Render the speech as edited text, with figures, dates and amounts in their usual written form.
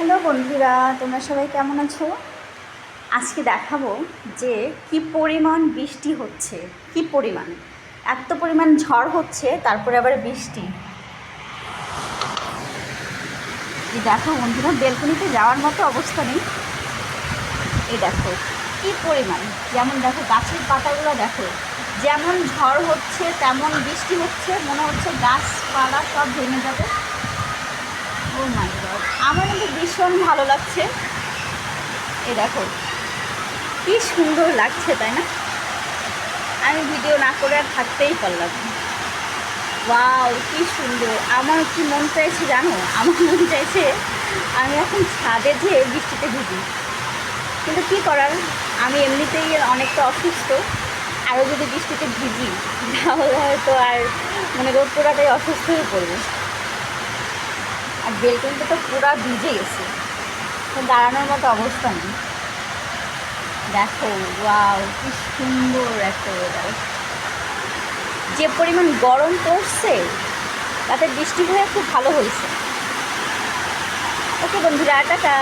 Hello বন্ধুরা, তোমরা সবাই কেমন আছো? আজকে দেখাবো যে কি পরিমাণ বৃষ্টি হচ্ছে। কি পরিমাণ, এত পরিমাণ ঝড় হচ্ছে, তারপরে আবার বৃষ্টি। এই দেখো বন্ধুরা, বেলকনিতে যাওয়ার মতো অবস্থা নেই। এই দেখো কি পরিমাণ, যেমন দেখো গাছের পাতাগুলো দেখো, যেমন ঝড় হচ্ছে তেমন বৃষ্টি হচ্ছে, মনে হচ্ছে গাছপালা সব ভেঙে যাবে। ও মাই গড, আমার কিন্তু ভীষণ ভালো লাগছে। এই দেখো কি সুন্দর লাগছে, তাই না? আমি ভিডিও না করে আর থাকতেই পারলাম না। ওয়াও, কি সুন্দর! আমার কি মন চাইছে জানো? আমার মন চাইছে আমি এখন ছাদে যেয়ে বৃষ্টিতে ভিজি, কিন্তু কি করার, আমি এমনিতেই অনেকটা অসুস্থ। আরও যদি বৃষ্টিতে ভিজি তাহলে হয়তো আর মনে করো পুরাটাই অসুস্থ হয়ে পড়বে। আর বেলকনিটা তো পুরা ভিজে গেছে, তো দাঁড়ানোর মতো অবস্থা নেই। দেখো ওয়াও, কি সুন্দর একটা ওয়েদার। যে পরিমাণ গরম পড়ছে তাতে বৃষ্টি হয়ে খুব ভালো হয়েছে। ওকে বন্ধুরা, টাটা।